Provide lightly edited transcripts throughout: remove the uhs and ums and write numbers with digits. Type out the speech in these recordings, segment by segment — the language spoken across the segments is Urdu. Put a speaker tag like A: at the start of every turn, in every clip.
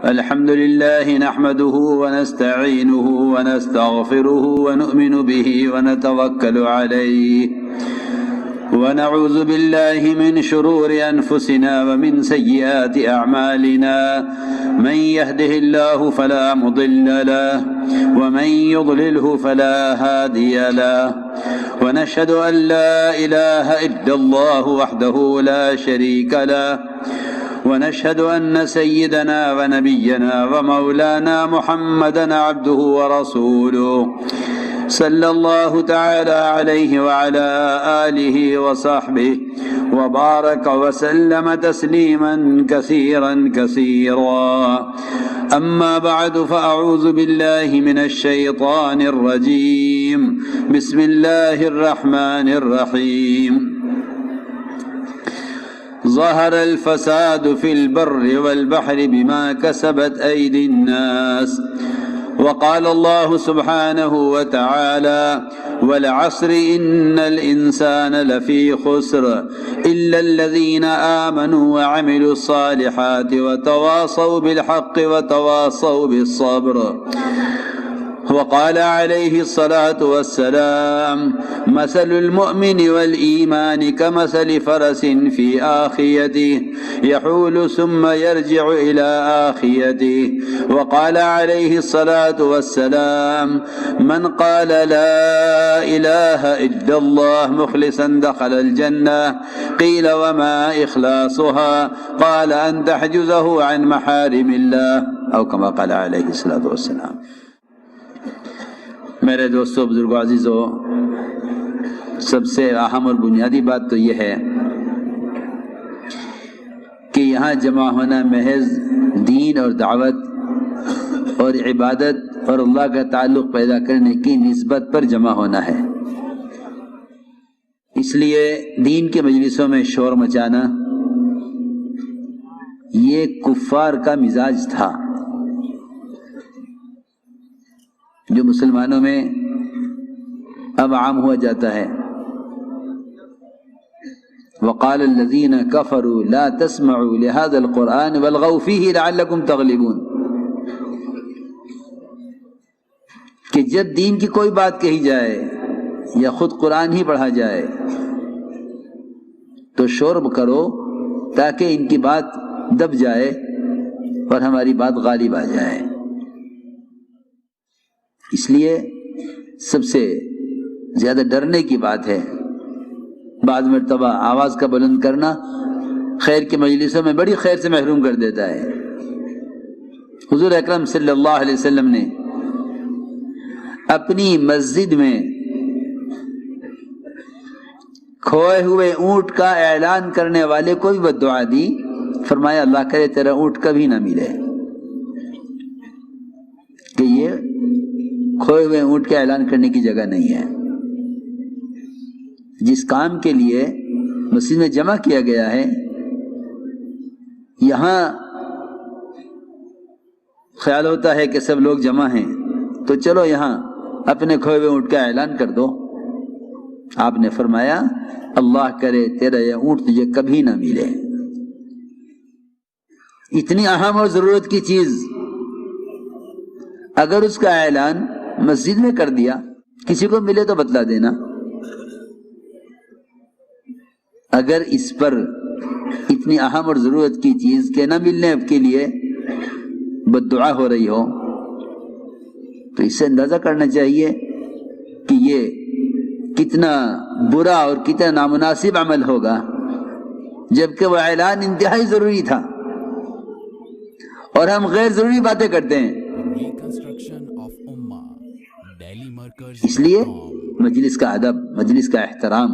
A: الحمد لله نحمده ونستعينه ونستغفره ونؤمن به ونتوكل عليه ونعوذ بالله من شرور أنفسنا ومن سيئات أعمالنا من يهده الله فلا مضل له ومن يضلله فلا هادي له ونشهد أن لا إله إلا الله وحده لا شريك له ونشهد أن سيدنا ونبينا ومولانا محمدا عبده ورسوله صلى الله تعالى عليه وعلى آله وصحبه وبارك وسلم تسليما كثيرا كثيرا. أما بعد فأعوذ بالله من الشيطان الرجيم. بسم الله الرحمن الرحيم. ظهر الفساد في البر والبحر بما كسبت أيدي الناس. وقال الله سبحانه وتعالى والعصر إن الإنسان لفي خسر إلا الذين آمنوا وعملوا الصالحات وتواصوا بالحق وتواصوا بالصبر. وقال عليه الصلاة والسلام مثل المؤمن والإيمان كمثل فرس في آخيته يحول ثم يرجع إلى آخيته. وقال عليه الصلاة والسلام من قال لا إله إلا الله مخلصا دخل الجنة. قيل وما إخلاصها؟ قال أن تحجزه عن محارم الله أو كما قال عليه الصلاة والسلام. میرے دوستو، بزرگوں، عزیزو، سب سے اہم اور بنیادی بات تو یہ ہے کہ یہاں جمع ہونا محض دین اور دعوت اور عبادت اور اللہ کا تعلق پیدا کرنے کی نسبت پر جمع ہونا ہے. اس لیے دین کے مجلسوں میں شور مچانا یہ کفار کا مزاج تھا جو مسلمانوں میں اب عام ہوا جاتا ہے. وقال الذين كفروا لا تسمعوا لهذا القرآن والغوا فيه لعلكم تغلبون. کہ جب دین کی کوئی بات کہی جائے یا خود قرآن ہی پڑھا جائے تو شور کرو تاکہ ان کی بات دب جائے اور ہماری بات غالب آ جائے. اس لیے سب سے زیادہ ڈرنے کی بات ہے بعض مرتبہ آواز کا بلند کرنا خیر کے مجلسوں میں بڑی خیر سے محروم کر دیتا ہے. حضور اکرم صلی اللہ علیہ وسلم نے اپنی مسجد میں کھوئے ہوئے اونٹ کا اعلان کرنے والے کو بھی بد دعا دی. فرمایا اللہ کرے تیرا اونٹ کبھی نہ ملے. کہ یہ کھوئے ہوئے اونٹ کا اعلان کرنے کی جگہ نہیں ہے. جس کام کے لیے مسجد میں جمع کیا گیا ہے یہاں خیال ہوتا ہے کہ سب لوگ جمع ہیں تو چلو یہاں اپنے کھوئے ہوئے اونٹ کا اعلان کر دو. آپ نے فرمایا اللہ کرے تیرا یہ اونٹ تجھے کبھی نہ ملے. اتنی اہم اور ضرورت کی چیز اگر اس کا اعلان مسجد میں کر دیا کسی کو ملے تو بتلا دینا. اگر اس پر اتنی اہم اور ضرورت کی چیز کے نہ ملنے کے لیے بد دعا ہو رہی ہو تو اس سے اندازہ کرنا چاہیے کہ یہ کتنا برا اور کتنا نامناسب عمل ہوگا جبکہ وہ اعلان انتہائی ضروری تھا اور ہم غیر ضروری باتیں کرتے ہیں. اس لیے مجلس کا ادب، مجلس کا احترام.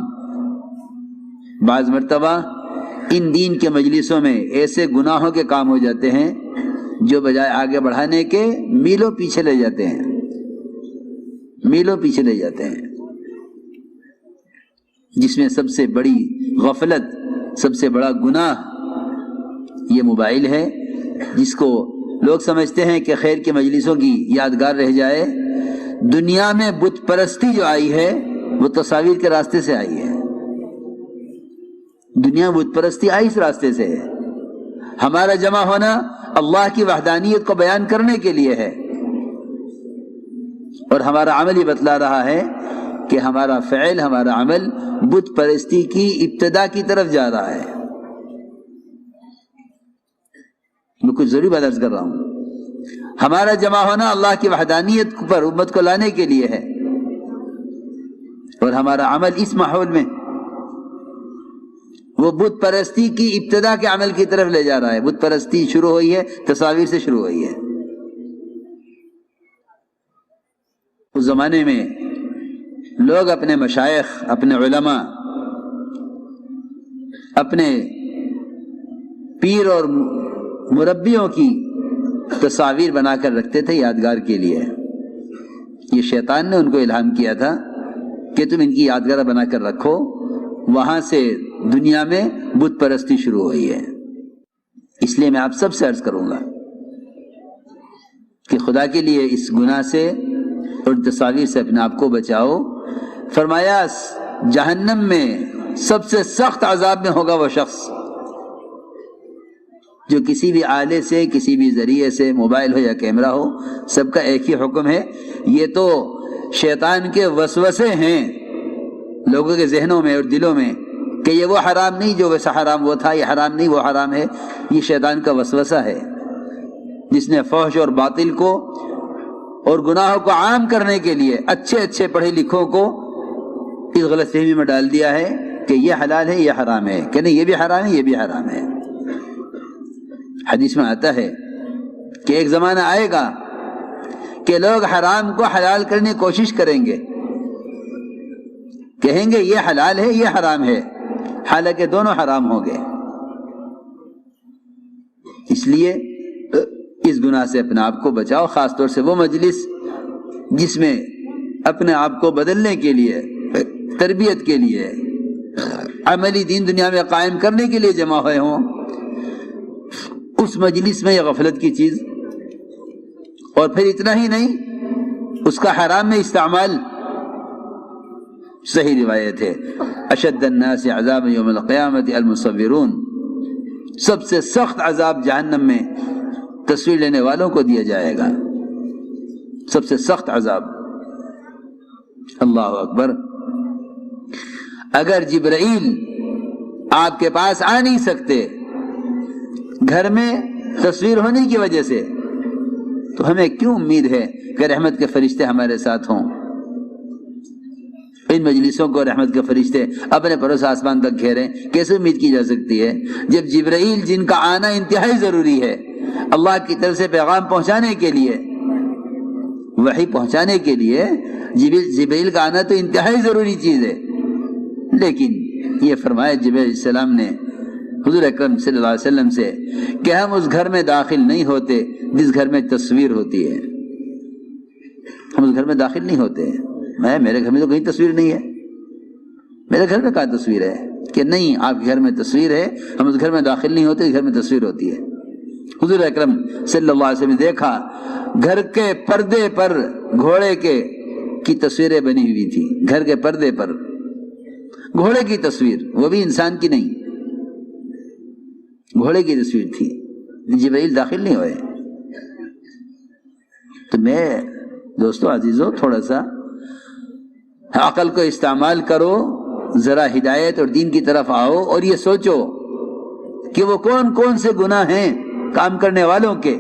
A: بعض مرتبہ ان دین کے مجلسوں میں ایسے گناہوں کے کام ہو جاتے ہیں جو بجائے آگے بڑھانے کے میلوں پیچھے لے جاتے ہیں، میلوں پیچھے لے جاتے ہیں. جس میں سب سے بڑی غفلت، سب سے بڑا گناہ یہ موبائل ہے، جس کو لوگ سمجھتے ہیں کہ خیر کے مجلسوں کی یادگار رہ جائے. دنیا میں بت پرستی جو آئی ہے وہ تصاویر کے راستے سے آئی ہے. دنیا بت پرستی آئی اس راستے سے ہے. ہمارا جمع ہونا اللہ کی وحدانیت کو بیان کرنے کے لیے ہے، اور ہمارا عمل یہ بتلا رہا ہے کہ ہمارا فعل، ہمارا عمل بت پرستی کی ابتدا کی طرف جا رہا ہے۔ میں کچھ ضروری بات عرض کر رہا ہوں، ہمارا جمع ہونا اللہ کی وحدانیت پر امت کو لانے کے لیے ہے، اور ہمارا عمل اس ماحول میں وہ بت پرستی کی ابتدا کے عمل کی طرف لے جا رہا ہے۔ بت پرستی شروع ہوئی ہے تصاویر سے شروع ہوئی ہے۔ اس زمانے میں لوگ اپنے مشائخ، اپنے علماء، اپنے پیر اور مربیوں کی تصاویر بنا کر رکھتے تھے یادگار کے لیے۔ یہ شیطان نے ان کو الہام کیا تھا کہ تم ان کی یادگار بنا کر رکھو، وہاں سے دنیا میں بت پرستی شروع ہوئی ہے۔ اس لیے میں آپ سب سے عرض کروں گا کہ خدا کے لیے اس گناہ سے اور تصاویر سے اپنے آپ کو بچاؤ۔ فرمایا جہنم میں سب سے سخت عذاب میں ہوگا وہ شخص جو کسی بھی آلے سے، کسی بھی ذریعے سے، موبائل ہو یا کیمرہ ہو، سب کا ایک ہی حکم ہے، یہ تو شیطان کے وسوسے ہیں لوگوں کے ذہنوں میں اور دلوں میں کہ یہ وہ حرام نہیں جو ویسا حرام وہ تھا، یہ حرام نہیں وہ حرام ہے۔ یہ شیطان کا وسوسہ ہے جس نے فحش اور باطل کو اور گناہوں کو عام کرنے کے لیے اچھے اچھے پڑھے لکھوں کو اس غلط فہمی میں ڈال دیا ہے کہ یہ حلال ہے، یہ حرام ہے، کہ نہیں یہ بھی حرام ہے، یہ بھی حرام ہے۔ حدیث میں آتا ہے کہ ایک زمانہ آئے گا کہ لوگ حرام کو حلال کرنے کی کوشش کریں گے، کہیں گے یہ حلال ہے، یہ حرام ہے، حالانکہ دونوں حرام ہوں گے۔ اس لیے اس گناہ سے اپنے آپ کو بچاؤ، خاص طور سے وہ مجلس جس میں اپنے آپ کو بدلنے کے لیے، تربیت کے لیے، عملی دین دنیا میں قائم کرنے کے لیے جمع ہوئے ہوں، اس مجلس میں یہ غفلت کی چیز، اور پھر اتنا ہی نہیں اس کا حرام میں استعمال۔ صحیح روایت ہے اشد الناس عذاب یوم القیامت المصورون، سب سے سخت عذاب جہنم میں تصویر لینے والوں کو دیا جائے گا، سب سے سخت عذاب۔ اللہ اکبر۔ اگر جبرائیل آپ کے پاس آ نہیں سکتے گھر میں تصویر ہونے کی وجہ سے، تو ہمیں کیوں امید ہے کہ رحمت کے فرشتے ہمارے ساتھ ہوں؟ ان مجلسوں کو رحمت کے فرشتے اپنے پروس آسمان تک گھیریں، کیسے امید کی جا سکتی ہے جب جبرائیل جن کا آنا انتہائی ضروری ہے اللہ کی طرف سے پیغام پہنچانے کے لیے، وحی پہنچانے کے لیے جبرائیل کا آنا تو انتہائی ضروری چیز ہے، لیکن یہ فرمایا جبرائیل علیہ السلام نے حضور اکرم صلی اللہ علیہ وسلم سے کہ ہم اس گھر میں داخل نہیں ہوتے جس گھر میں تصویر ہوتی ہے، ہم اس گھر میں داخل نہیں ہوتے۔ میرے گھر میں تو کہیں تصویر نہیں ہے، میرے گھر میں کہاں تصویر ہے؟ کہ نہیں، آپ کے گھر میں تصویر ہے، ہم اس گھر میں داخل نہیں ہوتے، اس گھر میں تصویر ہوتی ہے۔ حضور اکرم صلی اللہ علیہ وسلم نے دیکھا گھر کے پردے پر گھوڑے کی تصویریں بنی ہوئی تھی، گھر کے پردے پر گھوڑے کی تصویر، وہ بھی انسان کی نہیں، گھوڑے کی تصویر تھی۔ جبرائیل داخل نہیں ہوئے۔ تو میں دوستو عزیزو تھوڑا سا عقل کو استعمال کرو، ذرا ہدایت اور دین کی طرف آؤ، اور یہ سوچو کہ وہ کون کون سے گناہ ہیں کام کرنے والوں کے،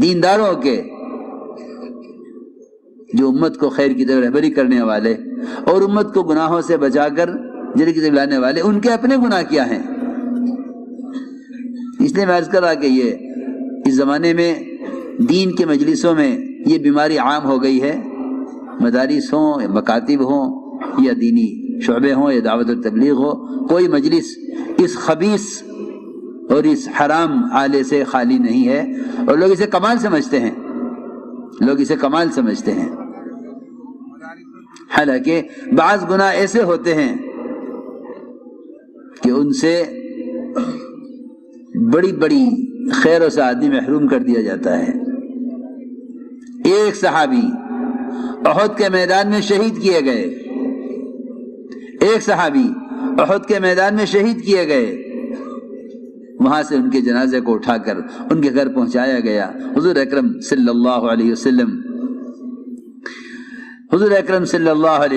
A: دینداروں کے، جو امت کو خیر کی طرف رہبری کرنے والے اور امت کو گناہوں سے بچا کر جنت کی طرف لانے والے، ان کے اپنے گناہ کیا ہیں۔ اس لیے میں عرض کر رہا کہ یہ اس زمانے میں دین کے مجلسوں میں یہ بیماری عام ہو گئی ہے، مدارس ہوں یا مکاتب ہوں یا دینی شعبے ہوں یا دعوت و تبلیغ ہو، کوئی مجلس اس خبیث اور اس حرام آلے سے خالی نہیں ہے، اور لوگ اسے کمال سمجھتے ہیں، لوگ اسے کمال سمجھتے ہیں۔ حالانکہ بعض گناہ ایسے ہوتے ہیں کہ ان سے بڑی بڑی خیروں سے آدمی محروم کر دیا جاتا ہے۔ ایک صحابی احد کے میدان میں شہید کیے گئے، ایک صحابی احد کے میدان میں شہید کیے گئے، وہاں سے ان کے جنازے کو اٹھا کر ان کے گھر پہنچایا گیا۔ حضور اکرم صلی اللہ علیہ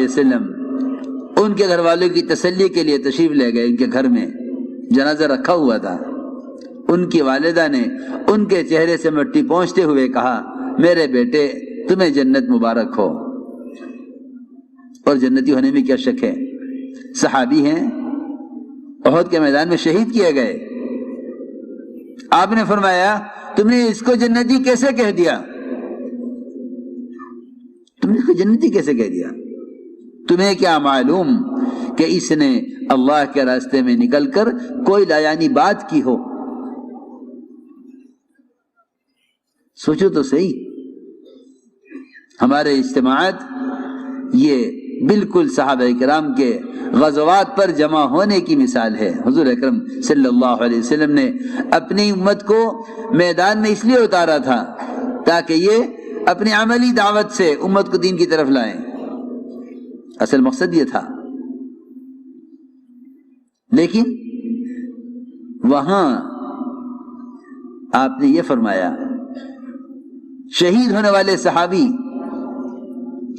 A: وسلم ان کے گھر والوں کی تسلی کے لیے تشریف لے گئے۔ ان کے گھر میں جنازہ رکھا ہوا تھا۔ ان کی والدہ نے ان کے چہرے سے مٹی پہنچتے ہوئے کہا، میرے بیٹے تمہیں جنت مبارک ہو۔ اور جنتی ہونے میں کیا شک ہے، صحابی ہیں، احد کے میدان میں شہید کیے گئے۔ آپ نے فرمایا تم نے اس کو جنتی کیسے کہہ دیا؟ تم نے اس کو جنتی کیسے کہہ دیا؟ تمہیں کیا معلوم کہ اس نے اللہ کے راستے میں نکل کر کوئی لایانی بات کی ہو؟ سوچو تو صحیح، ہمارے اجتماعات یہ بالکل صحابہ کرام کے غزوات پر جمع ہونے کی مثال ہے۔ حضور اکرم صلی اللہ علیہ وسلم نے اپنی امت کو میدان میں اس لیے اتارا تھا تاکہ یہ اپنی عملی دعوت سے امت کو دین کی طرف لائیں۔ اصل مقصد یہ تھا، لیکن وہاں آپ نے یہ فرمایا شہید ہونے والے صحابی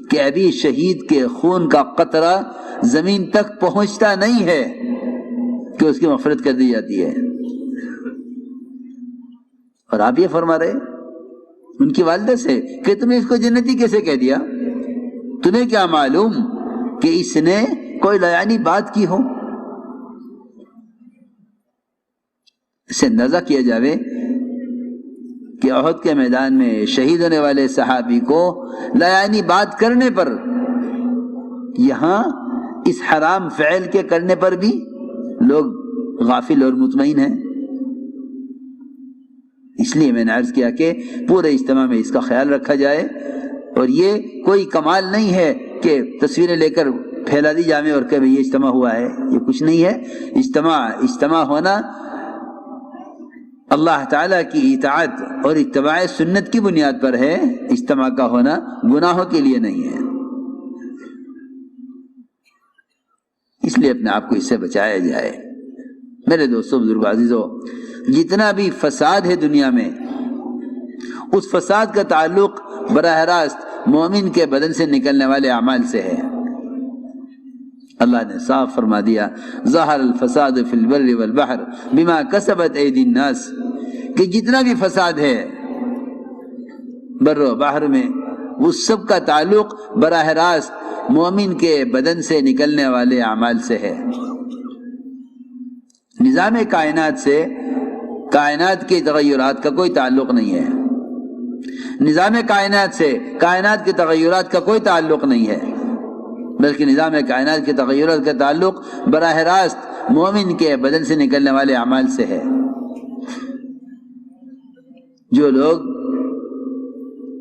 A: کہ ابھی شہید کے خون کا قطرہ زمین تک پہنچتا نہیں ہے کہ اس کی مغفرت کر دی جاتی ہے۔ اور آپ یہ فرما رہے ان کی والدہ سے کہ تم نے اس کو جنتی کیسے کہہ دیا؟ تمہیں کیا معلوم کہ اس نے کوئی لایانی بات کی ہو؟ اس سے اندازہ کیا جاوے کہ احد کے میدان میں شہید ہونے والے صحابی کو لایانی بات کرنے پر، یہاں اس حرام فعل کے کرنے پر بھی لوگ غافل اور مطمئن ہیں۔ اس لیے میں نے عرض کیا کہ پورے اجتماع میں اس کا خیال رکھا جائے، اور یہ کوئی کمال نہیں ہے کہ تصویریں لے کر پھیلا دی جائیں اور کہ یہ اجتماع ہوا ہے، یہ کچھ نہیں ہے۔ اجتماع ہونا اللہ تعالیٰ کی اطاعت اور اتباع سنت کی بنیاد پر ہے، اجتماع کا ہونا گناہوں کے لیے نہیں ہے۔ اس لیے اپنے آپ کو اس سے بچایا جائے۔ میرے دوستو، بزرگو، عزیزو، جتنا بھی فساد ہے دنیا میں، اس فساد کا تعلق براہ راست مومن کے بدن سے نکلنے والے اعمال سے ہے۔ اللہ نے صاف فرما دیا، ظہر الفساد فی البر والبحر بما کسبت ایدی الناس، کہ جتنا بھی فساد ہے بر و بحر میں، وہ سب کا تعلق براہ راست مومن کے بدن سے نکلنے والے اعمال سے ہے۔ نظام کائنات سے کائنات کے تغیرات کا کوئی تعلق نہیں ہے، نظام کائنات سے کائنات کے تغیرات کا کوئی تعلق نہیں ہے، بلکہ نظام کائنات کے تغیرات کا تعلق براہ راست مومن کے بدن سے نکلنے والے اعمال سے ہے۔ جو لوگ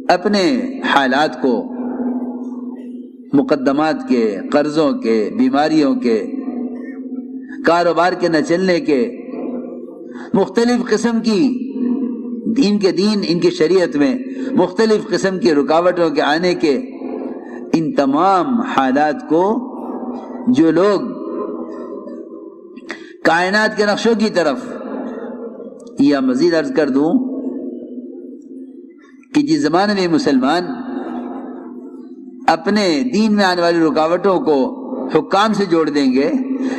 A: اپنے حالات کو مقدمات کے، قرضوں کے، بیماریوں کے، کاروبار کے نہ چلنے کے، مختلف قسم کی ان کے دین، ان کی شریعت میں مختلف قسم کی رکاوٹوں کے آنے کے، ان تمام حالات کو جو لوگ کائنات کے نقشوں کی طرف، یا مزید عرض کر دوں کہ جس زمانے میں مسلمان اپنے دین میں آنے والی رکاوٹوں کو حکام سے جوڑ دیں گے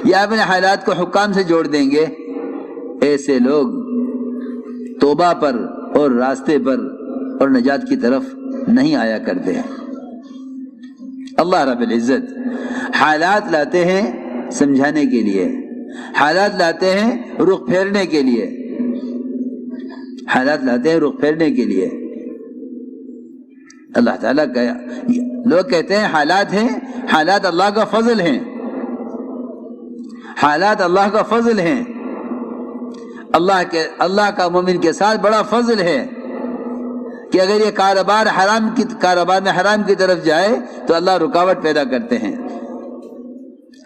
A: یا اپنے حالات کو حکام سے جوڑ دیں گے، ایسے لوگ توبہ پر اور راستے پر اور نجات کی طرف نہیں آیا کرتے ہیں۔ اللہ رب العزت حالات لاتے ہیں سمجھانے کے لیے، حالات لاتے ہیں رخ پھیرنے کے لیے، حالات لاتے ہیں رخ پھیرنے کے لیے۔ اللہ تعالیٰ کا، لوگ کہتے ہیں حالات ہیں، حالات اللہ کا فضل ہیں، حالات اللہ کا فضل ہیں، اللہ کا مومن کے ساتھ بڑا فضل ہے کہ اگر یہ کاروبار میں حرام کی طرف جائے تو اللہ رکاوٹ پیدا کرتے ہیں،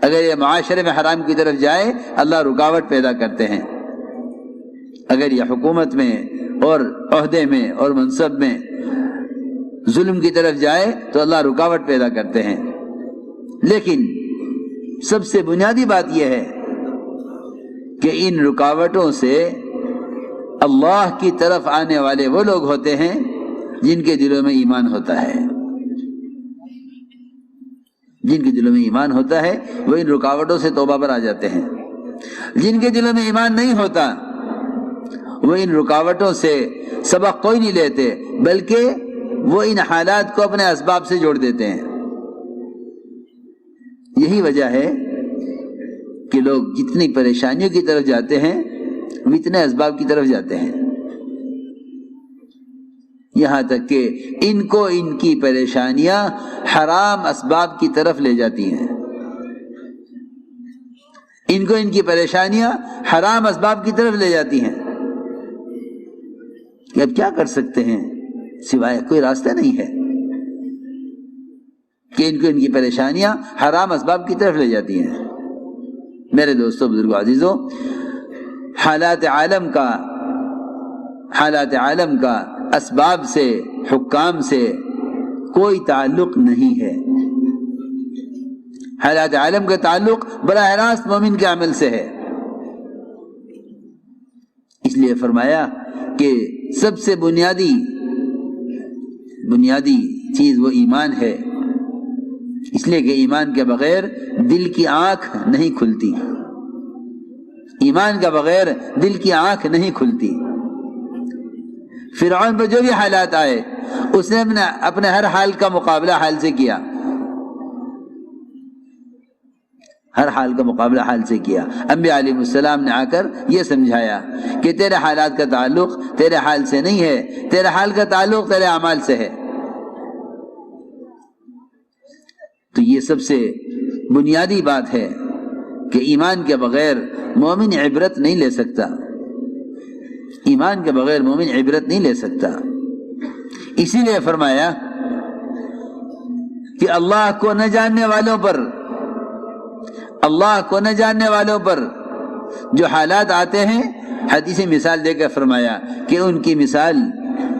A: اگر یہ معاشرے میں حرام کی طرف جائے اللہ رکاوٹ پیدا کرتے ہیں، اگر یہ حکومت میں اور عہدے میں اور منصب میں ظلم کی طرف جائے تو اللہ رکاوٹ پیدا کرتے ہیں۔ لیکن سب سے بنیادی بات یہ ہے کہ ان رکاوٹوں سے اللہ کی طرف آنے والے وہ لوگ ہوتے ہیں جن کے دلوں میں ایمان ہوتا ہے. جن کے دلوں میں ایمان ہوتا ہے وہ ان رکاوٹوں سے توبہ پر آ جاتے ہیں. جن کے دلوں میں ایمان نہیں ہوتا وہ ان رکاوٹوں سے سبق کوئی نہیں لیتے، بلکہ وہ ان حالات کو اپنے اسباب سے جوڑ دیتے ہیں. یہی وجہ ہے کہ لوگ جتنی پریشانیوں کی طرف جاتے ہیں وہ اتنے اسباب کی طرف جاتے ہیں، یہاں تک کہ ان کو ان کی پریشانیاں حرام اسباب کی طرف لے جاتی ہیں. ان کو ان کی پریشانیاں حرام اسباب کی طرف لے جاتی ہیں. کہ اب کیا کر سکتے ہیں، سوائے کوئی راستہ نہیں ہے کہ ان کو ان کی پریشانیاں حرام اسباب کی طرف لے جاتی ہیں. میرے دوستوں، بزرگوں، عزیزوں، حالات عالم کا اسباب سے، حکام سے کوئی تعلق نہیں ہے. حالات عالم کا تعلق براہ راست مومن کے عمل سے ہے. اس لیے فرمایا کہ سب سے بنیادی چیز وہ ایمان ہے، اس لیے کہ ایمان کے بغیر دل کی آنکھ نہیں کھلتی. ایمان کے بغیر دل کی آنکھ نہیں کھلتی. فرعون پر جو بھی حالات آئے اس نے اپنے ہر حال کا مقابلہ حال سے کیا، ہر حال کا مقابلہ حال سے کیا. انبیاء علیہ السلام نے آ کر یہ سمجھایا کہ تیرے حالات کا تعلق تیرے حال سے نہیں ہے، تیرے حال کا تعلق تیرے اعمال سے ہے. تو یہ سب سے بنیادی بات ہے کہ ایمان کے بغیر مومن عبرت نہیں لے سکتا. ایمان کے بغیر مومن عبرت نہیں لے سکتا. اسی لیے فرمایا کہ اللہ کو نہ جاننے والوں پر جو حالات آتے ہیں، حدیثی مثال دے کر فرمایا کہ ان کی مثال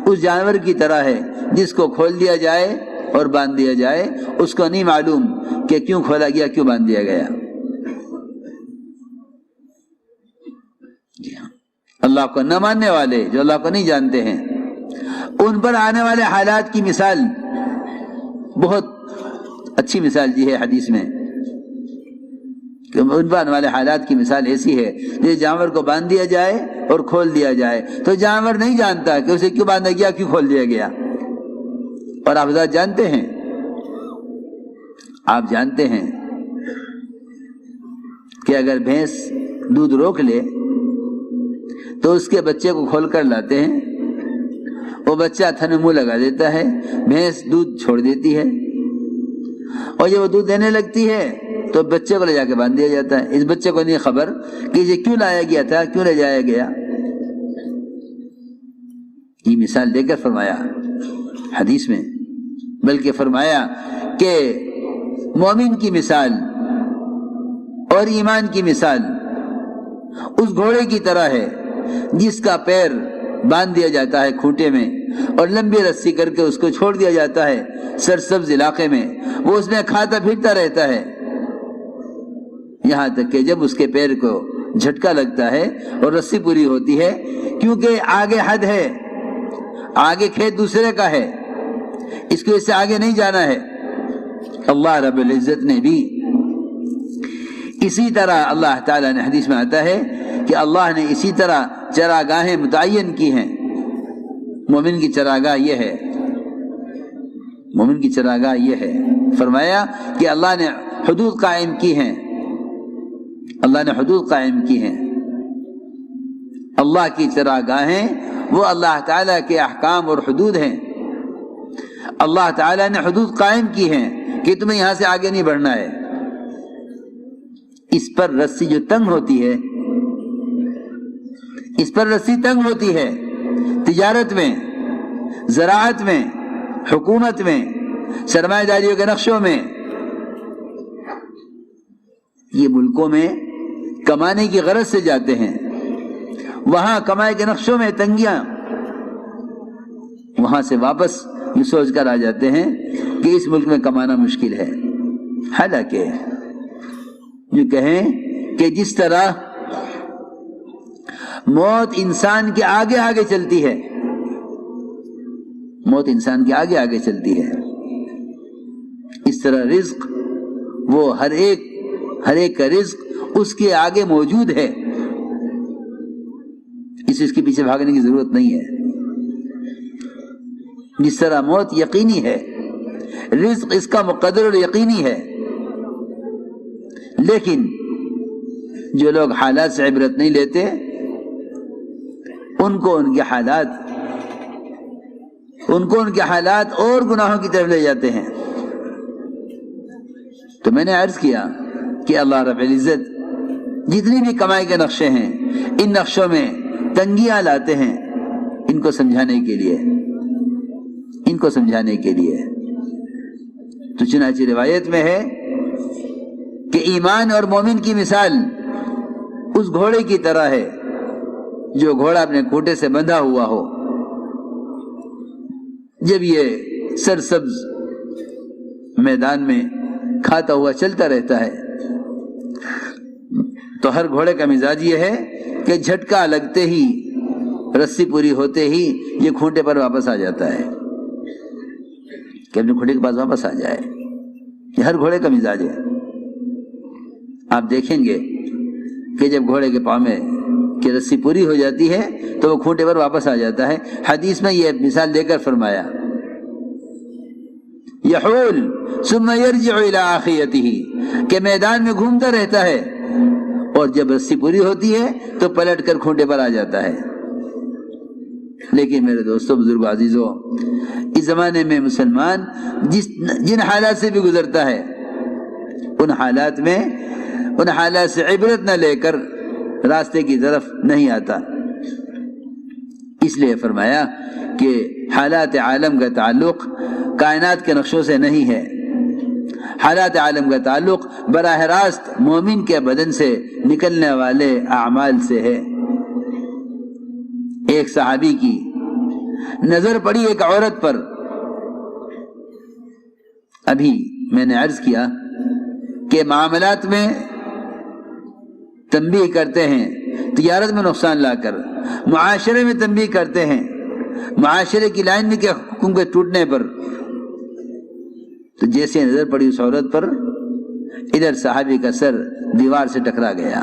A: اس جانور کی طرح ہے جس کو کھول دیا جائے اور باندھ دیا جائے، اس کو نہیں معلوم کہ کیوں کھولا گیا، کیوں باندھ دیا گیا. اللہ کو نہ ماننے والے، جو اللہ کو نہیں جانتے ہیں، ان پر آنے والے حالات کی مثال بہت اچھی مثال دی ہے حدیث میں کہ ان پر آنے والے حالات کی مثال ایسی ہے جیسے جانور کو باندھ دیا جائے اور کھول دیا جائے. تو جانور نہیں جانتا کہ اسے کیوں باندھا گیا، کیوں کھول دیا گیا. اور آپ ذات جانتے ہیں کہ اگر بھینس دودھ روک لے تو اس کے بچے کو کھول کر لاتے ہیں، وہ بچہ تھن منہ لگا دیتا ہے، بھینس دودھ چھوڑ دیتی ہے، اور جب وہ دودھ دینے لگتی ہے تو بچے کو لے جا کے باندھ دیا جاتا ہے. اس بچے کو نہیں خبر کہ اسے کیوں لایا گیا تھا، کیوں لے جایا گیا. یہ مثال دے کر فرمایا حدیث میں، بلکہ فرمایا کہ مومن کی مثال اور ایمان کی مثال اس گھوڑے کی طرح ہے جس کا پیر باندھ دیا جاتا ہے کھوٹے میں اور لمبی رسی کر کے اس کو چھوڑ دیا جاتا ہے سرسبز علاقے میں. وہ اس میں کھاتا پھرتا رہتا ہے یہاں تک کہ جب اس کے پیر کو جھٹکا لگتا ہے اور رسی پوری ہوتی ہے، کیونکہ آگے حد ہے، آگے کھیت دوسرے کا ہے، اس کو اس سے آگے نہیں جانا ہے. اللہ رب العزت نے بھی اسی طرح، اللہ تعالیٰ نے حدیث میں آتا ہے کہ اللہ نے اسی طرح چراگاہیں متعین کی ہیں. مومن کی چراگاہ یہ ہے، فرمایا کہ اللہ نے حدود قائم کی ہیں. اللہ کی چراگاہیں وہ اللہ تعالیٰ کے احکام اور حدود ہیں. اللہ تعالیٰ نے حدود قائم کی ہیں کہ تمہیں یہاں سے آگے نہیں بڑھنا ہے. اس پر رسی جو تنگ ہوتی ہے، تجارت میں، زراعت میں، حکومت میں، سرمایہ داریوں کے نقشوں میں، یہ ملکوں میں کمانے کی غرض سے جاتے ہیں، وہاں کمائی کے نقشوں میں تنگیاں، وہاں سے واپس یہ سوچ کر آ جاتے ہیں کہ اس ملک میں کمانا مشکل ہے. حالانکہ جو کہیں کہ جس طرح موت انسان کے آگے آگے چلتی ہے، موت انسان کے آگے آگے چلتی ہے۔ اس طرح رزق، وہ ہر ایک کا رزق اس کے آگے موجود ہے، اس کے پیچھے بھاگنے کی ضرورت نہیں ہے۔ جس طرح موت یقینی ہے، رزق اس کا مقدر اور یقینی ہے، لیکن جو لوگ حالات سے عبرت نہیں لیتے ان کو ان کے حالات اور گناہوں کی طرف لے جاتے ہیں۔ تو میں نے عرض کیا کہ اللہ رب العزت جتنی بھی کمائی کے نقشے ہیں، ان نقشوں میں تنگیاں لاتے ہیں ان کو سمجھانے کے لیے۔ تو چنانچہ روایت میں ہے کہ ایمان اور مومن کی مثال اس گھوڑے کی طرح ہے جو گھوڑا اپنے کھوٹے سے بندھا ہوا ہو، جب یہ سرسبز میدان میں کھاتا ہوا چلتا رہتا ہے تو ہر گھوڑے کا مزاج یہ ہے کہ جھٹکا لگتے ہی، رسی پوری ہوتے ہی یہ کھوٹے پر واپس آ جاتا ہے، کہ اپنے کھوٹے کے پاس واپس آ جائے۔ یہ ہر گھوڑے کا مزاج ہے۔ آپ دیکھیں گے کہ جب گھوڑے کے پاؤں میں کی رسی پوری ہو جاتی ہے تو وہ کھوٹے پر واپس آ جاتا ہے۔ حدیث میں یہ مثال دے کر فرمایا یحول ثم یرجع الی آخیتہ، کہ میدان میں گھومتا رہتا ہے اور جب رسی پوری ہوتی ہے تو پلٹ کر کھوٹے پر آ جاتا ہے۔ لیکن میرے دوستو، بزرگو، عزیزو، اس زمانے میں مسلمان جن حالات سے بھی گزرتا ہے ان حالات سے عبرت نہ لے کر راستے کی طرف نہیں آتا۔ اس لیے فرمایا کہ حالات عالم کا تعلق کائنات کے نقشوں سے نہیں ہے، حالات عالم کا تعلق براہ راست مومن کے بدن سے نکلنے والے اعمال سے ہے۔ ایک صحابی کی نظر پڑی ایک عورت پر، ابھی میں نے عرض کیا کہ معاملات میں تنبیہ کرتے ہیں، تجارت میں نقصان لا کر، معاشرے میں تنبیہ کرتے ہیں، معاشرے کی لائن میں کے حکم کے ٹوٹنے پر۔ تو جیسے نظر پڑی اس عورت پر، ادھر صحابی کا سر دیوار سے ٹکرا گیا،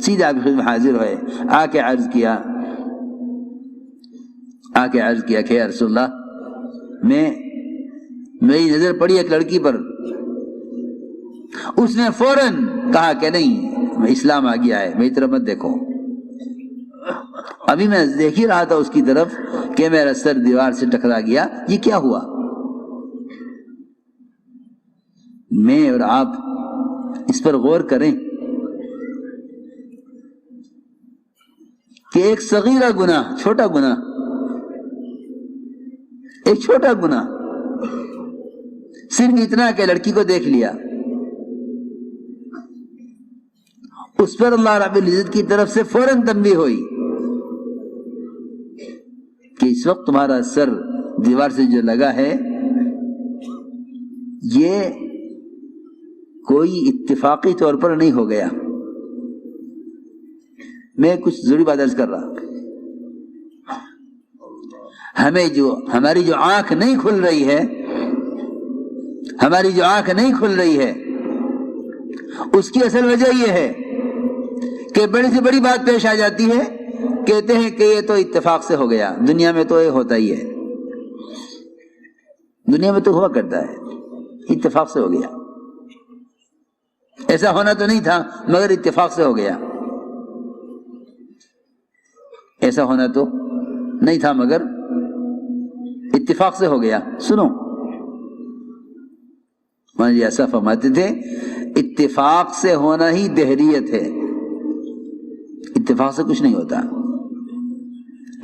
A: سیدھا آپ خدمت حاضر ہوئے، آ کے عرض کیا کہ یا رسول اللہ، میری نظر پڑی ایک لڑکی پر۔ اس نے فوراً کہا کہ نہیں، اسلام آ گیا ہے، میری طرف مت دیکھو۔ ابھی میں دیکھ ہی رہا تھا اس کی طرف کہ میرا سر دیوار سے ٹکرا گیا، یہ کیا ہوا؟ میں اور آپ اس پر غور کریں کہ ایک صغیرہ گناہ، چھوٹا گناہ، ایک چھوٹا گناہ، صرف اتنا کہ لڑکی کو دیکھ لیا، اس پر اللہ رب العزت کی طرف سے فوراً تنبیہ ہوئی کہ اس وقت تمہارا سر دیوار سے جو لگا ہے یہ کوئی اتفاقی طور پر نہیں ہو گیا۔ میں کچھ ضروری بات عرض کر رہا، ہماری جو آنکھ نہیں کھل رہی ہے، اس کی اصل وجہ یہ ہے کہ بڑی سے بڑی بات پیش آ جاتی ہے، کہتے ہیں کہ یہ تو اتفاق سے ہو گیا، دنیا میں تو یہ ہوتا ہی ہے، دنیا میں تو ہوا کرتا ہے، اتفاق سے ہو گیا، ایسا ہونا تو نہیں تھا مگر اتفاق سے ہو گیا، ایسا ہونا تو نہیں تھا مگر اتفاق سے ہو گیا۔ سنو، مولانا جی ایسا فرماتے تھے، اتفاق سے ہونا ہی دہریت ہے، اتفاق سے کچھ نہیں ہوتا،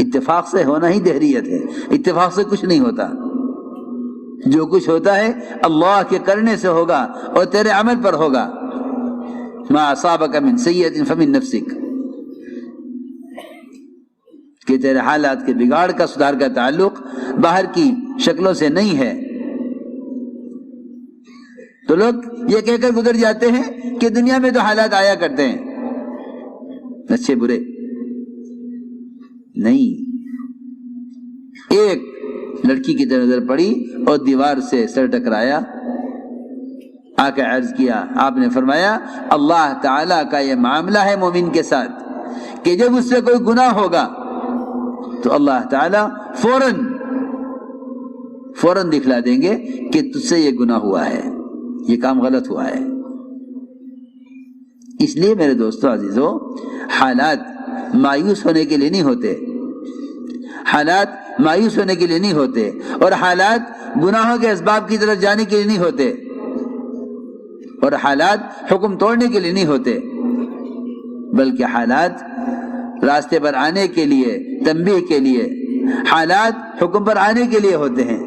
A: اتفاق سے ہونا ہی دہریت ہے، اتفاق سے کچھ نہیں ہوتا، جو کچھ ہوتا ہے اللہ کے کرنے سے ہوگا اور تیرے عمل پر ہوگا۔ ما اصابک من سیئۃ فمن نفسک، کہ تیرے حالات کے بگاڑ کا، سدھار کا تعلق باہر کی شکلوں سے نہیں ہے۔ تو لوگ یہ کہہ کر گزر جاتے ہیں کہ دنیا میں تو حالات آیا کرتے ہیں، اچھے برے، نہیں، ایک لڑکی کی طرف نظر پڑی اور دیوار سے سر ٹکرایا، آ کے عرض کیا، آپ نے فرمایا اللہ تعالیٰ کا یہ معاملہ ہے مومن کے ساتھ کہ جب اس سے کوئی گناہ ہوگا تو اللہ تعالیٰ فوراً دکھلا دیں گے کہ تجھ سے یہ گناہ ہوا ہے، یہ کام غلط ہوا ہے۔ اس لیے میرے دوستو عزیزو، حالات مایوس ہونے کے لیے نہیں ہوتے، حالات مایوس ہونے کے لیے نہیں ہوتے، اور حالات گناہوں کے اسباب کی طرف جانے کے لیے نہیں ہوتے، اور حالات حکم توڑنے کے لیے نہیں ہوتے، بلکہ حالات راستے پر آنے کے لیے، تنبیہ کے لیے، حالات حکم پر آنے کے لیے ہوتے ہیں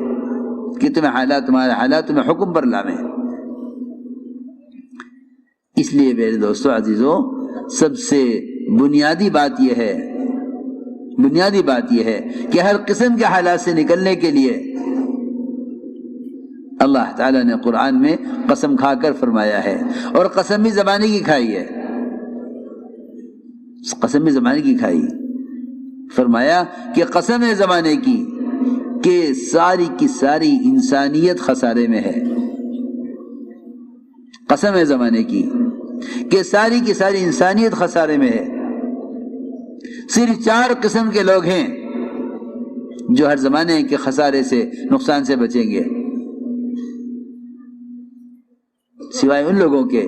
A: کہ تمہارے حالات تمہیں حکم پر لاویں۔ اس لیے میرے دوستو عزیزو، سب سے بنیادی بات یہ ہے کہ ہر قسم کے حالات سے نکلنے کے لیے اللہ تعالیٰ نے قرآن میں قسم کھا کر فرمایا ہے، اور قسم بھی زمانے کی کھائی ہے، قسم بھی زمانے کی کھائی، فرمایا کہ قسم ہے زمانے کی کہ ساری کی ساری انسانیت خسارے میں ہے، قسم ہے زمانے کی کہ ساری کی ساری انسانیت خسارے میں ہے۔ صرف 4 قسم کے لوگ ہیں جو ہر زمانے کے خسارے سے، نقصان سے بچیں گے، سوائے ان لوگوں کے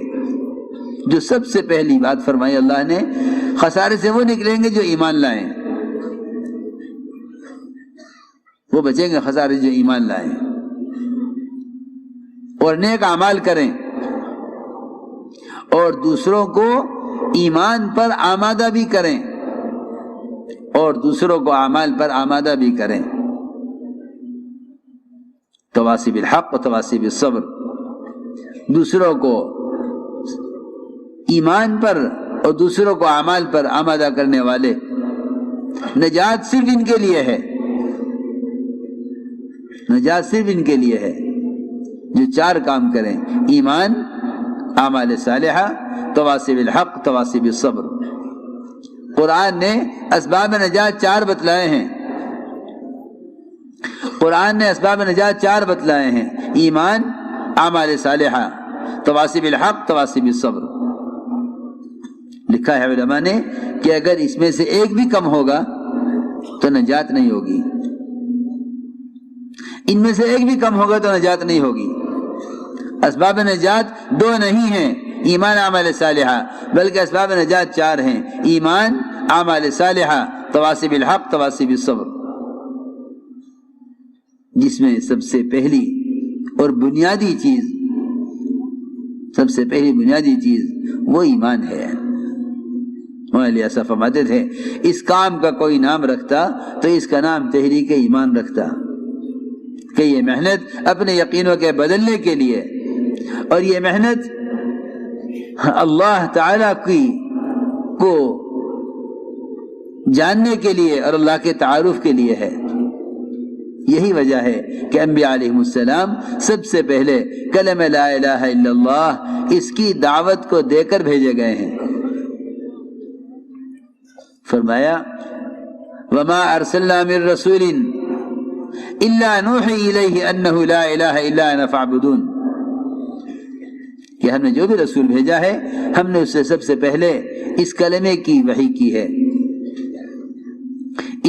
A: جو سب سے پہلی بات فرمائی اللہ نے، خسارے سے وہ نکلیں گے جو ایمان لائیں، وہ بچیں گے خسارے جو ایمان لائیں اور نیک اعمال کریں اور دوسروں کو ایمان پر آمادہ بھی کریں اور دوسروں کو اعمال پر آمادہ بھی کریں۔ تواصی بالحق و تواصی بالصبر، دوسروں کو ایمان پر اور دوسروں کو اعمال پر آمادہ کرنے والے۔ نجات صرف ان کے لیے ہے، نجات صرف ان کے لیے ہے جو 4 کام کریں: ایمان، اعمال صالحہ، تواصی بالحق، تواصی بالصبر۔ قرآن نے اسباب نجات 4 بتلائے ہیں، قرآن نے اسباب نجات 4 بتلائے ہیں: ایمان، اعمال صالحہ، تواصی بالحق، تواصی بالصبر۔ لکھا ہے علماء نے کہ اگر اس میں سے ایک بھی کم ہوگا تو نجات نہیں ہوگی، ان میں سے ایک بھی کم ہوگا تو نجات نہیں ہوگی۔ اسباب نجات 2 نہیں ہیں، ایمان، اعمال صالحہ، بلکہ اسباب نجات 4 ہیں: ایمان، اعمال صالحہ، تواصی بالحق، تواصی بالصبر، جس میں سب سے پہلی اور بنیادی چیز، سب سے پہلی بنیادی چیز وہ ایمان ہے۔ مولانا ایسا فرماتے تھے، اس کام کا کوئی نام رکھتا تو اس کا نام تحریک ایمان رکھتا، کہ یہ محنت اپنے یقینوں کے بدلنے کے لیے، اور یہ محنت اللہ تعالیٰ کو جاننے کے لیے اور اللہ کے تعارف کے لیے ہے۔ یہی وجہ ہے کہ انبیاء علیہ السلام سب سے پہلے کلمہ لا الہ الا اللہ، اس کی دعوت کو دے کر بھیجے گئے ہیں۔ فرمایا وما ارسلنا من رسول الا نوحی الیہ انہ لا الہ الا انا فاعبدون، کہ ہم نے جو بھی رسول بھیجا ہے ہم نے اس سے سب سے پہلے اس کلمے کی وحی کی ہے۔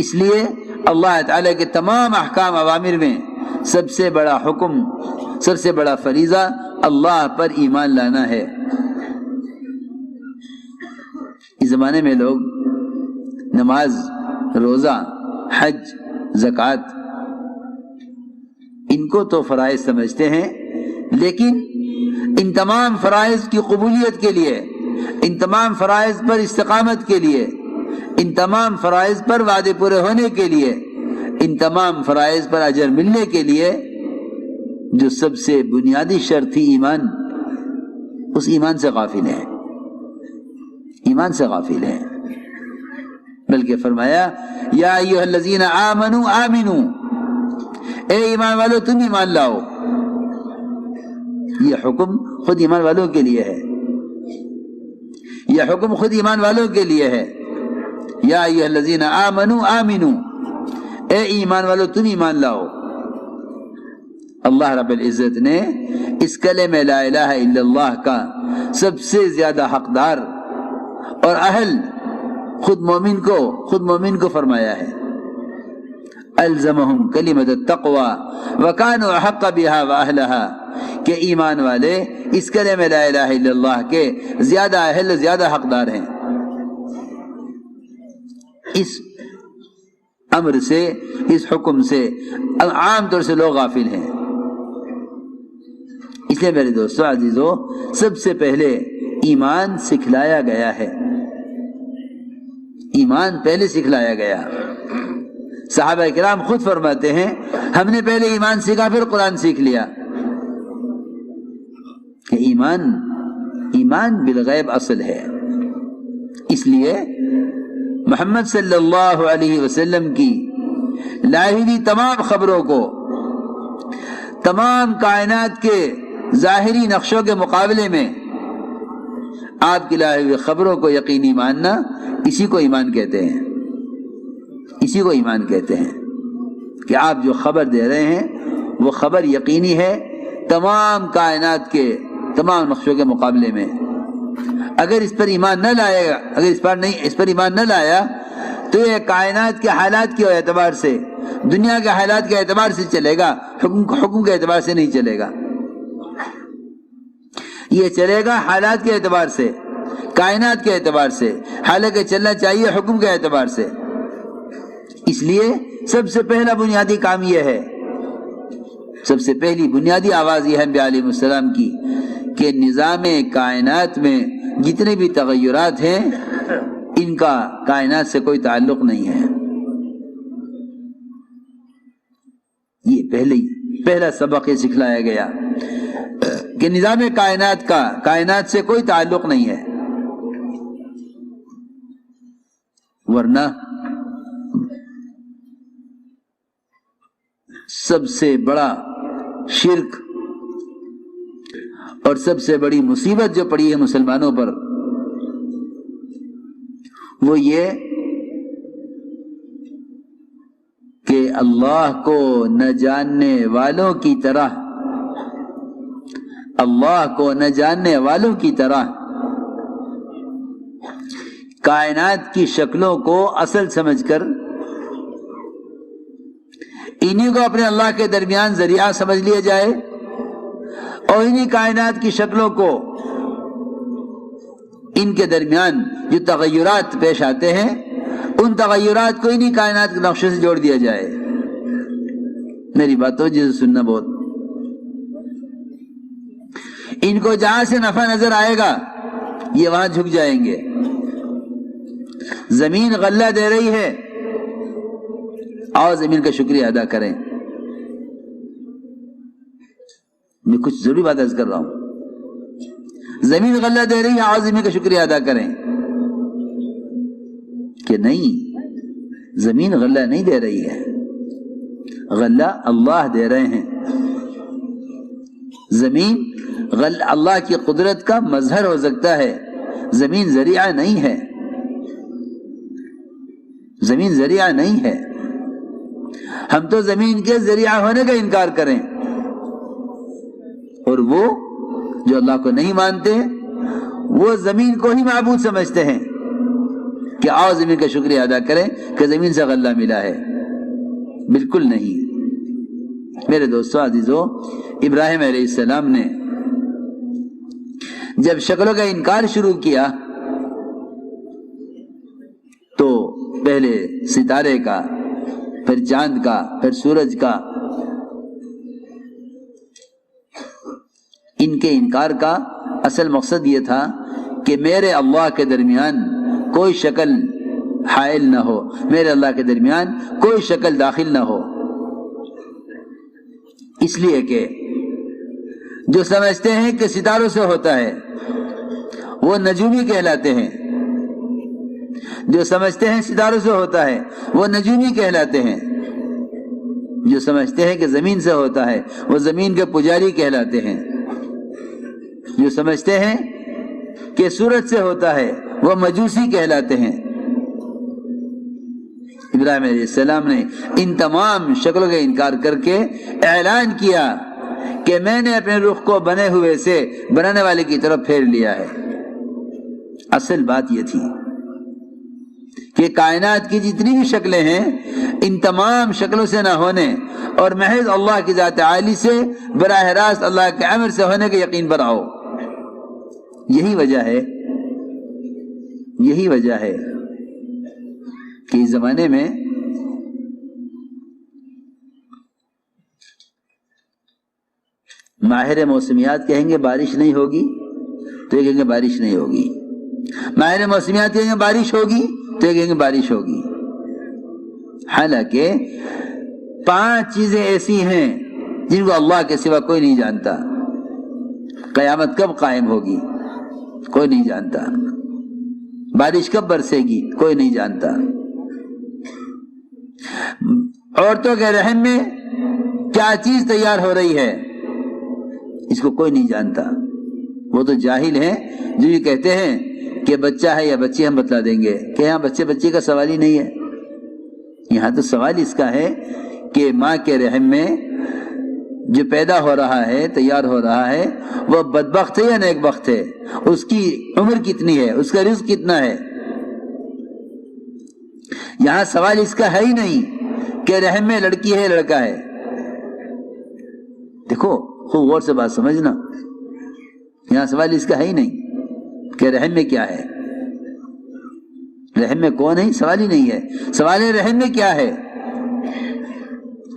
A: اس لیے اللہ تعالیٰ کے تمام احکام اوامر میں سب سے بڑا حکم، سب سے بڑا فریضہ اللہ پر ایمان لانا ہے۔ اس زمانے میں لوگ نماز، روزہ، حج، زکوٰۃ، ان کو تو فرائض سمجھتے ہیں، لیکن ان تمام فرائض کی قبولیت کے لیے، ان تمام فرائض پر استقامت کے لیے، ان تمام فرائض پر وعدے پورے ہونے کے لیے، ان تمام فرائض پر اجر ملنے کے لیے جو سب سے بنیادی شرط تھی ایمان، اس ایمان سے غافل ہیں، ایمان سے غافل ہیں۔ بلکہ فرمایا یا ایھا الذین آمنوا آمنوا، اے ایمان والو تم ایمان لاؤ۔ یہ حکم خود ایمان والوں کے لیے ہے، یہ حکم خود ایمان والوں کے لیے ہے۔ یا ایھا الذین آمنوا آمنو، اے ایمان والو تم ایمان لاؤ۔ اللہ رب العزت نے اس کلمہ لا الہ الا اللہ کا سب سے زیادہ حقدار اور اہل خود مومن کو فرمایا ہے۔ الزمہم کلمۃ التقوی وکانوا احق بها واہلها، کہ ایمان والے اس کلمہ لا الہ الا اللہ کے زیادہ اہل، زیادہ حقدار ہیں۔ اس امر سے، اس حکم سے عام طور سے لوگ غافل ہیں۔ اس لیے میرے دوستو عزیزو، سب سے پہلے ایمان سکھلایا گیا ہے، ایمان پہلے سکھلایا گیا۔ صحابہ کرام خود فرماتے ہیں ہم نے پہلے ایمان سیکھا پھر قرآن سیکھ لیا، کہ ایمان بالغیب اصل ہے۔ اس لیے محمد صلی اللہ علیہ وسلم کی لائی ہوئی تمام خبروں کو، تمام کائنات کے ظاہری نقشوں کے مقابلے میں آپ کی لائی ہوئی خبروں کو یقینی ماننا، اسی کو ایمان کہتے ہیں، اسی کو ایمان کہتے ہیں، کہ آپ جو خبر دے رہے ہیں وہ خبر یقینی ہے تمام کائنات کے تمام نقشوں کے مقابلے میں۔ اگر اس پر ایمان نہ لائے گا، اگر اس پر ایمان نہ لایا تو یہ کائنات کے حالات کے اعتبار سے، دنیا کے حالات کے اعتبار سے چلے گا، حکم کے اعتبار سے نہیں چلے گا۔ یہ چلے گا حالات کے اعتبار سے، کائنات کے اعتبار سے، حالانکہ چلنا چاہیے حکم کے اعتبار سے۔ اس لیے سب سے پہلا بنیادی کام یہ ہے، سب سے پہلی بنیادی آواز یہ ہے انبیاء علیہ السلام کی، کہ نظام کائنات میں جتنے بھی تغیرات ہیں ان کا کائنات سے کوئی تعلق نہیں ہے۔ یہ پہلا سبق یہ سکھلایا گیا کہ نظام کائنات کا کائنات سے کوئی تعلق نہیں ہے، ورنہ سب سے بڑا شرک اور سب سے بڑی مصیبت جو پڑی ہے مسلمانوں پر وہ یہ کہ اللہ کو نہ جاننے والوں کی طرح، اللہ کو نہ جاننے والوں کی طرح کائنات کی شکلوں کو اصل سمجھ کر انہی کو اپنے اللہ کے درمیان ذریعہ سمجھ لیا جائے، اور انہی کائنات کی شکلوں کو، ان کے درمیان جو تغیرات پیش آتے ہیں ان تغیرات کو انہی کائنات کے نقشے سے جوڑ دیا جائے۔ میری بات تو جسے سننا بہت، ان کو جہاں سے نفع نظر آئے گا یہ وہاں جھک جائیں گے۔ زمین غلہ دے رہی ہے، آؤ زمین کا شکریہ ادا کریں۔ میں کچھ ضروری بات عرض کر رہا ہوں، زمین غلہ دے رہی ہے، آؤ زمین کا شکریہ ادا کریں، کہ نہیں، زمین غلہ نہیں دے رہی ہے، غلہ اللہ دے رہے ہیں۔ زمین اللہ کی قدرت کا مظہر ہو سکتا ہے، زمین ذریعہ نہیں ہے، زمین ذریعہ نہیں ہے۔ ہم تو زمین کے ذریعہ ہونے کا انکار کریں، اور وہ جو اللہ کو نہیں مانتے وہ زمین کو ہی معبود سمجھتے ہیں کہ آؤ زمین کا شکریہ ادا کریں کہ زمین سے غلہ ملا ہے۔ بالکل نہیں۔ میرے دوستو عزیزو، ابراہیم علیہ السلام نے جب شکلوں کا انکار شروع کیا تو پہلے ستارے کا، پھر چاند کا، پھر سورج کا، ان کے انکار کا اصل مقصد یہ تھا کہ میرے اللہ کے درمیان کوئی شکل حائل نہ ہو، میرے اللہ کے درمیان کوئی شکل داخل نہ ہو۔ اس لیے کہ جو سمجھتے ہیں کہ ستاروں سے ہوتا ہے وہ نجومی کہلاتے ہیں، جو سمجھتے ہیں ستاروں سے ہوتا ہے وہ نجومی کہلاتے ہیں، جو سمجھتے ہیں کہ زمین سے ہوتا ہے وہ زمین کے پجاری کہلاتے ہیں، جو سمجھتے ہیں کہ سورج سے ہوتا ہے وہ مجوسی کہلاتے ہیں۔ ابراہیم علیہ السلام نے ان تمام شکلوں کا انکار کر کے اعلان کیا کہ میں نے اپنے رخ کو بنے ہوئے سے بنانے والے کی طرف پھیر لیا ہے۔ اصل بات یہ تھی کہ کائنات کی جتنی بھی شکلیں ہیں ان تمام شکلوں سے نہ ہونے اور محض اللہ کی ذات عالی سے براہ راست اللہ کے امر سے ہونے کے یقین پر آؤ۔ یہی وجہ ہے کہ اس زمانے میں ماہر موسمیات کہیں گے بارش نہیں ہوگی تو یہ کہیں گے بارش نہیں ہوگی، ماہر موسمیات کہیں گے بارش ہوگی تو یہ کہیں گے بارش ہوگی۔ حالانکہ 5 چیزیں ایسی ہیں جن کو اللہ کے سوا کوئی نہیں جانتا۔ قیامت کب قائم ہوگی کوئی نہیں جانتا، بارش کب برسے گی کوئی نہیں جانتا، عورتوں کے رحم میں کیا چیز تیار ہو رہی ہے اس کو کوئی نہیں جانتا۔ وہ تو جاہل ہیں جو یہ کہتے ہیں کہ بچہ ہے یا بچی، ہم بتلا دیں گے کہ یہاں بچے کا سوال ہی نہیں ہے، یہاں تو سوال اس کا ہے کہ ماں کے رحم میں جو پیدا ہو رہا ہے، تیار ہو رہا ہے، وہ بدبخت ہے یا نیک بخت ہے، اس کی عمر کتنی ہے، اس کا رزق کتنا ہے۔ یہاں سوال اس کا ہے ہی نہیں کہ رحم میں لڑکی ہے لڑکا ہے۔ دیکھو خوب غور سے بات سمجھنا، یہاں سوال اس کا ہے ہی نہیں کہ رحم میں کیا ہے، رحم میں کون ہے، سوال ہی نہیں ہے۔ سوال ہے رحم میں کیا ہے،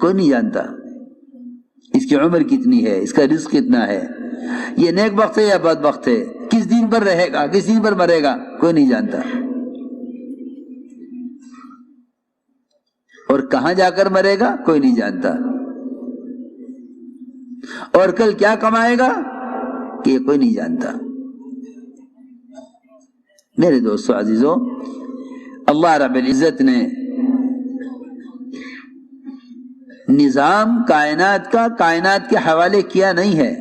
A: کوئی نہیں جانتا، اس کی عمر کتنی ہے، اس کا رزق کتنا ہے، یہ نیک بخت ہے یا بد بخت ہے، کس دین پر رہے گا کس دین پر مرے گا، کوئی نہیں جانتا، اور کہاں جا کر مرے گا کوئی نہیں جانتا، اور کل کیا کمائے گا کہ یہ کوئی نہیں جانتا۔ میرے دوستو عزیزو، اللہ رب العزت نے نظام کائنات کا کائنات کے حوالے کیا نہیں ہے۔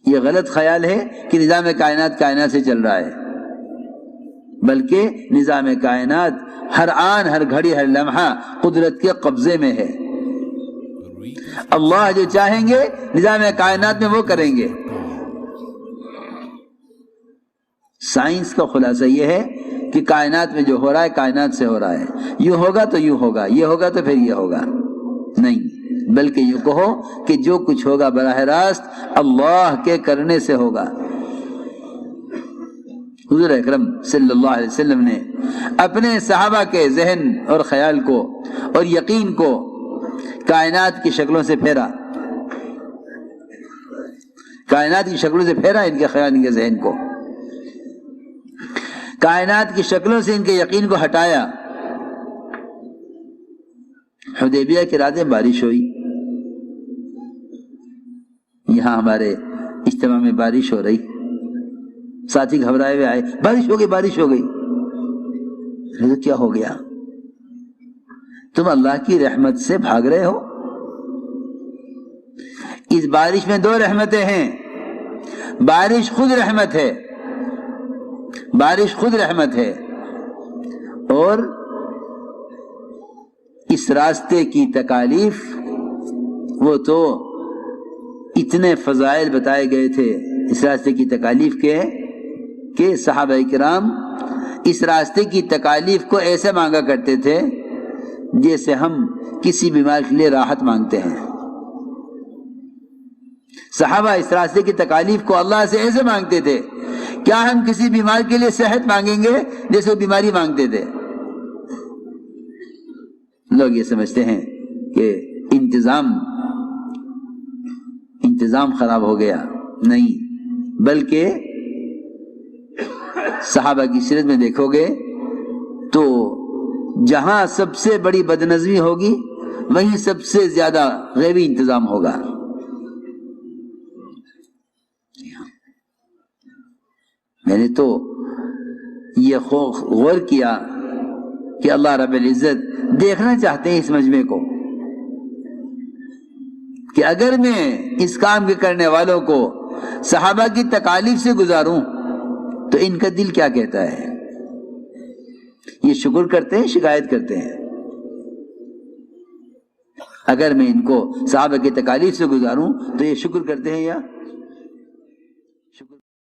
A: یہ غلط خیال ہے کہ نظام کائنات کائنات سے چل رہا ہے، بلکہ نظام کائنات ہر آن ہر گھڑی ہر لمحہ قدرت کے قبضے میں ہے۔ اللہ جو چاہیں گے نظام کائنات میں وہ کریں گے۔ سائنس کا خلاصہ یہ ہے کہ کائنات میں جو ہو رہا ہے کائنات سے ہو رہا ہے، یوں ہوگا تو یوں ہوگا، یہ ہوگا تو پھر یہ ہوگا، نہیں، بلکہ یوں کہو کہ جو کچھ ہوگا براہ راست اللہ کے کرنے سے ہوگا۔ حضور اکرم صلی اللہ علیہ وسلم نے اپنے صحابہ کے ذہن اور خیال کو اور یقین کو کائنات کی شکلوں سے پھیرا، کائنات کی شکلوں سے پھیرا ان کے خیال، ان کے ذہن کو، کائنات کی شکلوں سے ان کے یقین کو ہٹایا۔ حدیبیہ کے راتیں بارش ہوئی، یہاں ہمارے اجتماع میں بارش ہو رہی، ساتھی گھبرائے ہوئے آئے، بارش ہو گئی بارش ہو گئی۔ تو کیا ہو گیا؟ تم اللہ کی رحمت سے بھاگ رہے ہو؟ اس بارش میں 2 رحمتیں ہیں، بارش خود رحمت ہے، بارش خود رحمت ہے، اور اس راستے کی تکالیف، وہ تو اتنے فضائل بتائے گئے تھے اس راستے کی تکالیف کے کہ صحابہ کرام اس راستے کی تکالیف کو ایسے مانگا کرتے تھے جیسے ہم کسی بیمار کے لیے راحت مانگتے ہیں۔ صحابہ اس راستے کی تکالیف کو اللہ سے ایسے مانگتے تھے کیا ہم کسی بیمار کے لیے صحت مانگیں گے جیسے وہ بیماری مانگتے تھے۔ لوگ یہ سمجھتے ہیں کہ انتظام خراب ہو گیا، نہیں، بلکہ صحابہ کی سیرت میں دیکھو گے تو جہاں سب سے بڑی بدنظمی ہوگی وہیں سب سے زیادہ غیبی انتظام ہوگا۔ میں نے تو یہ غور کیا کہ اللہ رب العزت دیکھنا چاہتے ہیں اس مجمع کو کہ اگر میں اس کام کے کرنے والوں کو صحابہ کی تکالیف سے گزاروں تو ان کا دل کیا کہتا ہے۔ یہ شکر کرتے ہیں شکایت کرتے ہیں؟ اگر میں ان کو صحابہ کی تکالیف سے گزاروں تو یہ شکر کرتے ہیں یا